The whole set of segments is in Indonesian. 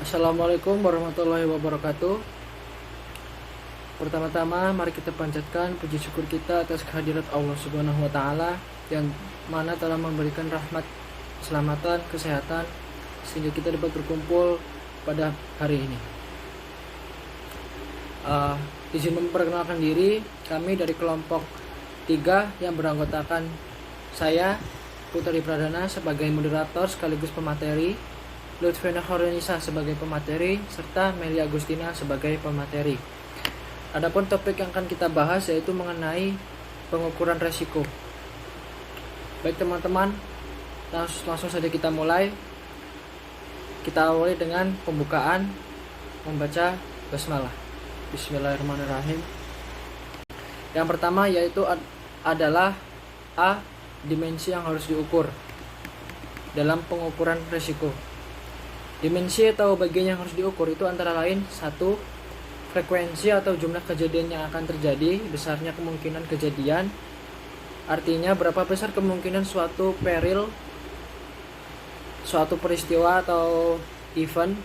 Assalamualaikum warahmatullahi wabarakatuh. Pertama-tama mari kita panjatkan puji syukur kita atas kehadirat Allah Subhanahu wa taala yang mana telah memberikan rahmat, keselamatan, kesehatan sehingga kita dapat berkumpul pada hari ini. Izin memperkenalkan diri, kami dari kelompok 3 yang beranggotakan saya Putri Pradana sebagai moderator sekaligus pemateri, Lutfiana Horenisa sebagai pemateri, serta Meli Agustina sebagai pemateri. Adapun topik yang akan kita bahas yaitu mengenai pengukuran resiko. Baik teman-teman, langsung saja kita mulai. Kita awali dengan pembukaan membaca basmalah. Bismillahirrahmanirrahim. Yang pertama yaitu adalah A. Dimensi yang harus diukur dalam pengukuran resiko. Dimensi atau bagian yang harus diukur itu antara lain 1. Frekuensi atau jumlah kejadian yang akan terjadi, besarnya kemungkinan kejadian. Artinya berapa besar kemungkinan suatu peril, suatu peristiwa atau event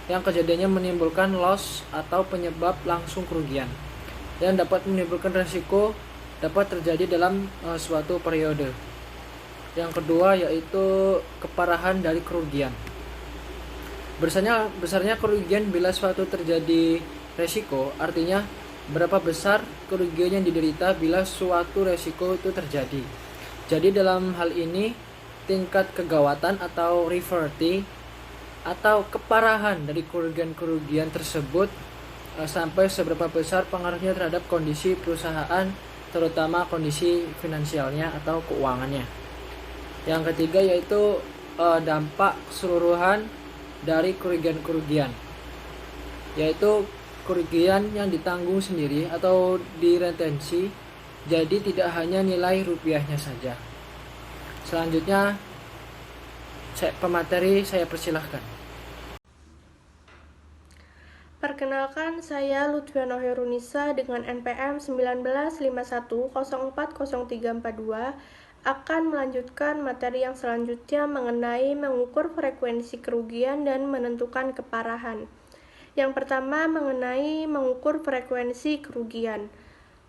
yang kejadiannya menimbulkan loss atau penyebab langsung kerugian yang dapat menimbulkan resiko dapat terjadi dalam suatu periode. Yang kedua yaitu keparahan dari kerugian. Besarnya kerugian bila suatu terjadi resiko, artinya berapa besar kerugian yang diderita bila suatu resiko itu terjadi. Jadi dalam hal ini tingkat kegawatan atau severity atau keparahan dari kerugian tersebut sampai seberapa besar pengaruhnya terhadap kondisi perusahaan, terutama kondisi finansialnya atau keuangannya. Yang ketiga yaitu dampak keseluruhan dari kerugian, yaitu kerugian yang ditanggung sendiri atau diretensi, jadi tidak hanya nilai rupiahnya saja. Selanjutnya pemateri saya persilahkan. Perkenalkan, saya Lutfiana Horenisa dengan NPM 1951040342 akan melanjutkan materi yang selanjutnya mengenai mengukur frekuensi kerugian dan menentukan keparahan. Yang pertama mengenai mengukur frekuensi kerugian.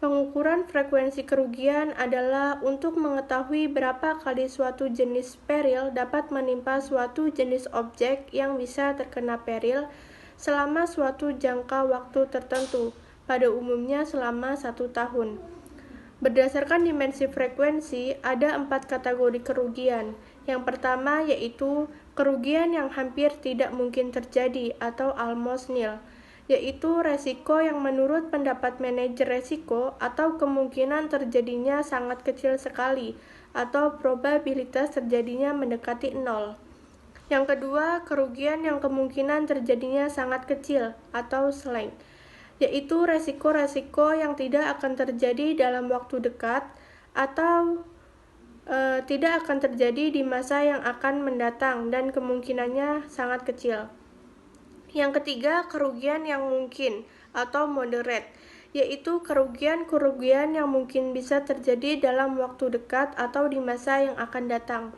Pengukuran frekuensi kerugian adalah untuk mengetahui berapa kali suatu jenis peril dapat menimpa suatu jenis objek yang bisa terkena peril selama suatu jangka waktu tertentu, pada umumnya selama 1 tahun. Berdasarkan dimensi frekuensi, ada 4 kategori kerugian. Yang pertama yaitu kerugian yang hampir tidak mungkin terjadi atau almost nil, yaitu resiko yang menurut pendapat manajer resiko atau kemungkinan terjadinya sangat kecil sekali atau probabilitas terjadinya mendekati 0. Yang kedua, kerugian yang kemungkinan terjadinya sangat kecil atau slank, yaitu resiko-resiko yang tidak akan terjadi dalam waktu dekat atau tidak akan terjadi di masa yang akan mendatang dan kemungkinannya sangat kecil. Yang ketiga, kerugian yang mungkin atau moderate, yaitu kerugian yang mungkin bisa terjadi dalam waktu dekat atau di masa yang akan datang.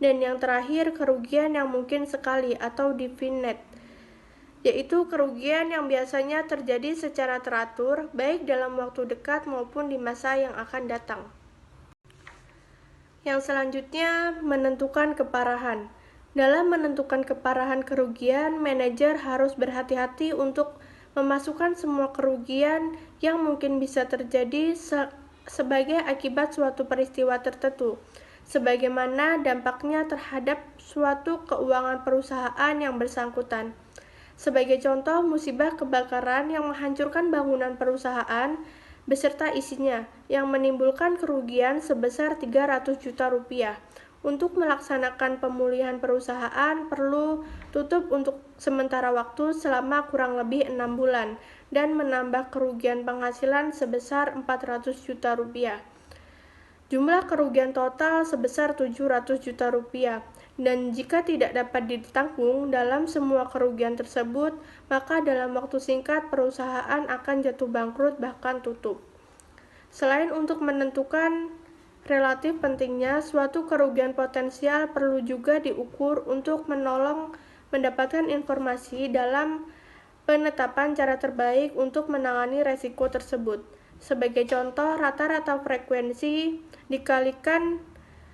Dan yang terakhir, kerugian yang mungkin sekali atau definite, yaitu kerugian yang biasanya terjadi secara teratur, baik dalam waktu dekat maupun di masa yang akan datang. Yang selanjutnya, menentukan keparahan. Dalam menentukan keparahan kerugian, manajer harus berhati-hati untuk memasukkan semua kerugian yang mungkin bisa terjadi sebagai akibat suatu peristiwa tertentu, sebagaimana dampaknya terhadap suatu keuangan perusahaan yang bersangkutan. Sebagai contoh, musibah kebakaran yang menghancurkan bangunan perusahaan beserta isinya yang menimbulkan kerugian sebesar 300 juta rupiah. Untuk melaksanakan pemulihan perusahaan perlu tutup untuk sementara waktu selama kurang lebih 6 bulan dan menambah kerugian penghasilan sebesar 400 juta rupiah. Jumlah kerugian total sebesar 700 juta rupiah. Dan jika tidak dapat ditanggung dalam semua kerugian tersebut, maka dalam waktu singkat perusahaan akan jatuh bangkrut bahkan tutup. Selain untuk menentukan relatif pentingnya, suatu kerugian potensial perlu juga diukur untuk menolong mendapatkan informasi dalam penetapan cara terbaik untuk menangani resiko tersebut. Sebagai contoh, rata-rata frekuensi dikalikan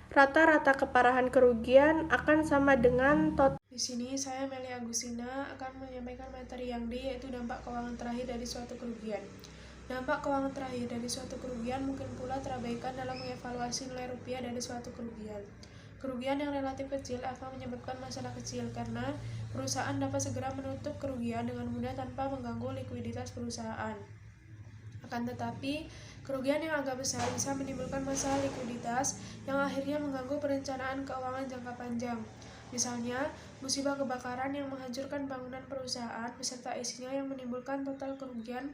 rata-rata keparahan kerugian akan sama dengan total. Di sini saya Meli Agustina akan menyampaikan materi yang D, yaitu dampak keuangan terakhir dari suatu kerugian. Dampak keuangan terakhir dari suatu kerugian mungkin pula terabaikan dalam mengevaluasi nilai rupiah dari suatu kerugian. Kerugian yang relatif kecil akan menyebabkan masalah kecil karena perusahaan dapat segera menutup kerugian dengan mudah tanpa mengganggu likuiditas perusahaan. Akan tetapi, kerugian yang agak besar bisa menimbulkan masalah likuiditas yang akhirnya mengganggu perencanaan keuangan jangka panjang. Misalnya, musibah kebakaran yang menghancurkan bangunan perusahaan beserta isinya yang menimbulkan total kerugian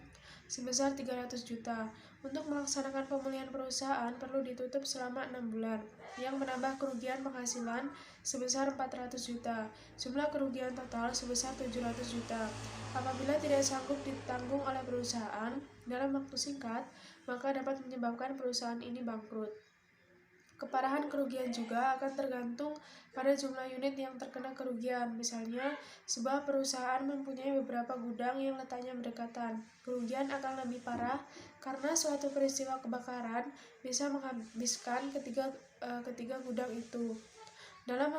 sebesar 300 juta. Untuk melaksanakan pemulihan perusahaan perlu ditutup selama 6 bulan, yang menambah kerugian penghasilan sebesar 400 juta. Jumlah kerugian total sebesar 700 juta. Apabila tidak sanggup ditanggung oleh perusahaan dalam waktu singkat, maka dapat menyebabkan perusahaan ini bangkrut. Keparahan kerugian juga akan tergantung pada jumlah unit yang terkena kerugian. Misalnya, sebuah perusahaan mempunyai beberapa gudang yang letaknya berdekatan. Kerugian akan lebih parah karena suatu peristiwa kebakaran bisa menghabiskan ketiga gudang itu. Dalam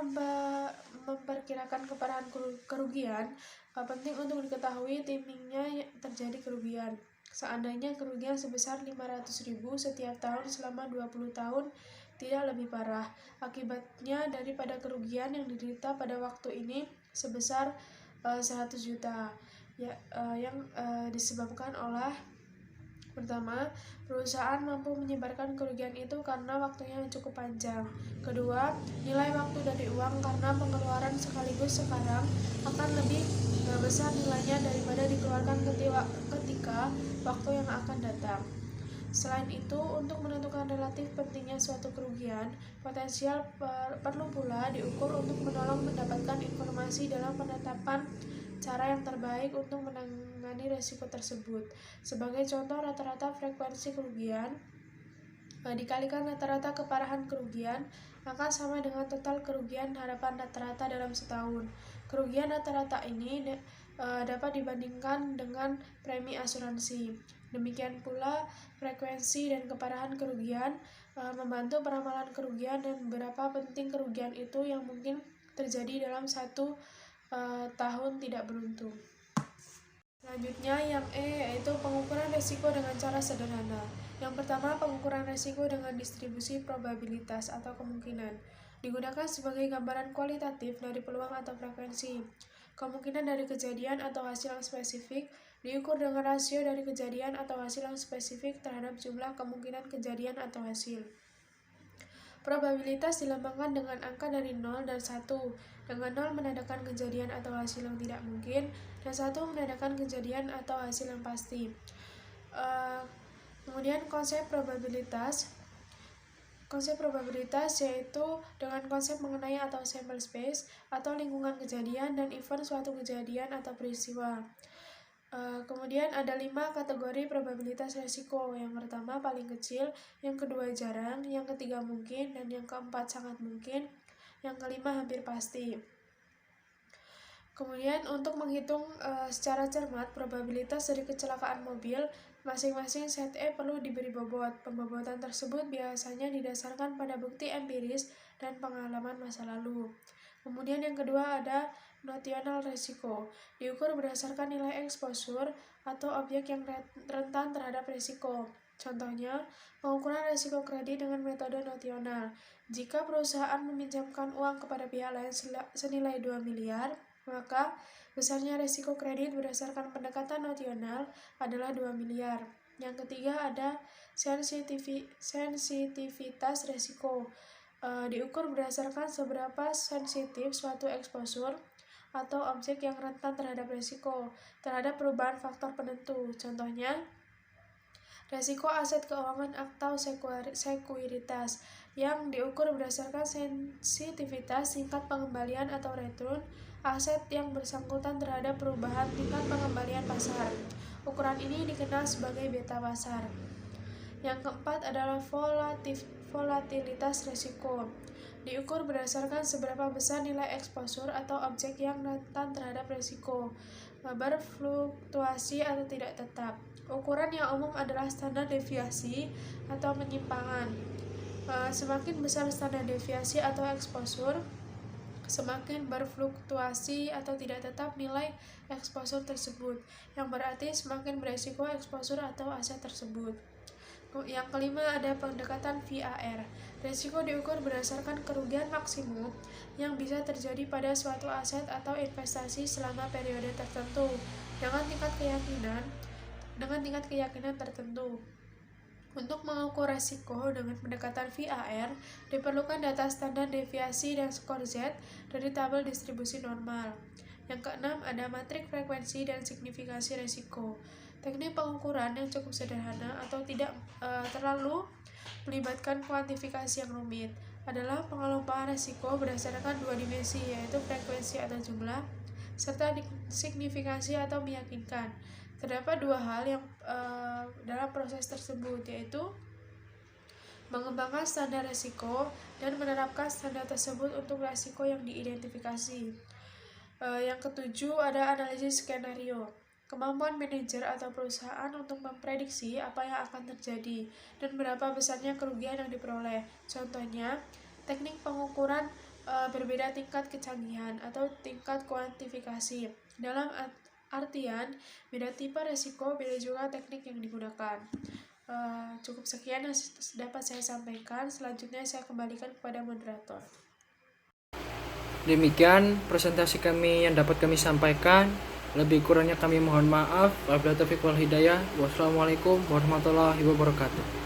memperkirakan keparahan kerugian, penting untuk diketahui timingnya terjadi kerugian. Seandainya kerugian sebesar 500.000 setiap tahun selama 20 tahun, tidak lebih parah. Akibatnya daripada kerugian yang diderita pada waktu ini sebesar 100 juta yang disebabkan oleh: pertama, perusahaan mampu menyebarkan kerugian itu karena waktunya yang cukup panjang. Kedua, nilai waktu dari uang karena pengeluaran sekaligus sekarang akan lebih besar nilainya daripada dikeluarkan ketika waktu yang akan datang. Selain itu, untuk menentukan relatif pentingnya suatu kerugian, potensial perlu pula diukur untuk menolong mendapatkan informasi dalam penetapan cara yang terbaik untuk menangani risiko tersebut. Sebagai contoh, rata-rata frekuensi kerugian dikalikan rata-rata keparahan kerugian maka sama dengan total kerugian harapan rata-rata dalam setahun. Kerugian rata-rata ini dapat dibandingkan dengan premi asuransi. Demikian pula frekuensi dan keparahan kerugian membantu peramalan kerugian dan berapa penting kerugian itu yang mungkin terjadi dalam satu tahun tidak beruntung. Selanjutnya yang E, yaitu pengukuran risiko dengan cara sederhana. Yang pertama, pengukuran risiko dengan distribusi probabilitas atau kemungkinan. Digunakan sebagai gambaran kualitatif dari peluang atau frekuensi. Kemungkinan dari kejadian atau hasil yang spesifik diukur dengan rasio dari kejadian atau hasil yang spesifik terhadap jumlah kemungkinan kejadian atau hasil. Probabilitas dilambangkan dengan angka dari 0 dan 1, dengan 0 menandakan kejadian atau hasil yang tidak mungkin, dan 1 menandakan kejadian atau hasil yang pasti. Kemudian konsep probabilitas yaitu dengan konsep mengenai atau sample space atau lingkungan kejadian dan event suatu kejadian atau peristiwa. Kemudian ada 5 kategori probabilitas risiko. Yang pertama paling kecil, yang kedua jarang, yang ketiga mungkin, dan yang keempat sangat mungkin, yang kelima hampir pasti. Kemudian untuk menghitung secara cermat probabilitas dari kecelakaan mobil, masing-masing set E perlu diberi bobot. Pembobotan tersebut biasanya didasarkan pada bukti empiris dan pengalaman masa lalu. Kemudian yang kedua ada notional risiko, diukur berdasarkan nilai exposure atau objek yang rentan terhadap risiko. Contohnya, pengukuran risiko kredit dengan metode notional. Jika perusahaan meminjamkan uang kepada pihak lain senilai 2 miliar, maka besarnya risiko kredit berdasarkan pendekatan notional adalah 2 miliar. Yang ketiga ada sensitivitas risiko. Diukur berdasarkan seberapa sensitif suatu exposure atau objek yang rentan terhadap risiko terhadap perubahan faktor penentu. Contohnya, risiko aset keuangan atau sekuritas yang diukur berdasarkan sensitivitas tingkat pengembalian atau return aset yang bersangkutan terhadap perubahan tingkat pengembalian pasar. Ukuran ini dikenal sebagai beta pasar. Yang keempat adalah volatilitas resiko. Diukur berdasarkan seberapa besar nilai eksposur atau objek yang rentan terhadap resiko, berfluktuasi atau tidak tetap. Ukuran yang umum adalah standar deviasi atau penyimpangan. Semakin besar standar deviasi atau eksposur, semakin berfluktuasi atau tidak tetap nilai eksposur tersebut, yang berarti semakin beresiko eksposur atau aset tersebut. Yang kelima ada pendekatan VAR. Risiko diukur berdasarkan kerugian maksimum yang bisa terjadi pada suatu aset atau investasi selama periode tertentu dengan tingkat keyakinan tertentu. Untuk mengukur risiko dengan pendekatan VAR, diperlukan data standar deviasi dan skor Z dari tabel distribusi normal. Yang keenam ada matrik frekuensi dan signifikasi risiko. Teknik pengukuran yang cukup sederhana atau tidak terlalu melibatkan kuantifikasi yang rumit adalah pengelompokan risiko berdasarkan dua dimensi, yaitu frekuensi atau jumlah, serta signifikasi atau meyakinkan. Terdapat dua hal yang dalam proses tersebut, yaitu mengembangkan standar risiko dan menerapkan standar tersebut untuk risiko yang diidentifikasi. Yang ketujuh ada analisis skenario. Kemampuan manajer atau perusahaan untuk memprediksi apa yang akan terjadi dan berapa besarnya kerugian yang diperoleh. Contohnya, teknik pengukuran berbeda tingkat kecanggihan atau tingkat kuantifikasi. Dalam artian, beda tipe risiko, beda juga teknik yang digunakan. Cukup sekian yang dapat saya sampaikan. Selanjutnya saya kembalikan kepada moderator. Demikian presentasi kami yang dapat kami sampaikan. Lebih kurangnya kami mohon maaf. Wabillahi taufiq wal hidayah. Wassalamualaikum warahmatullahi wabarakatuh.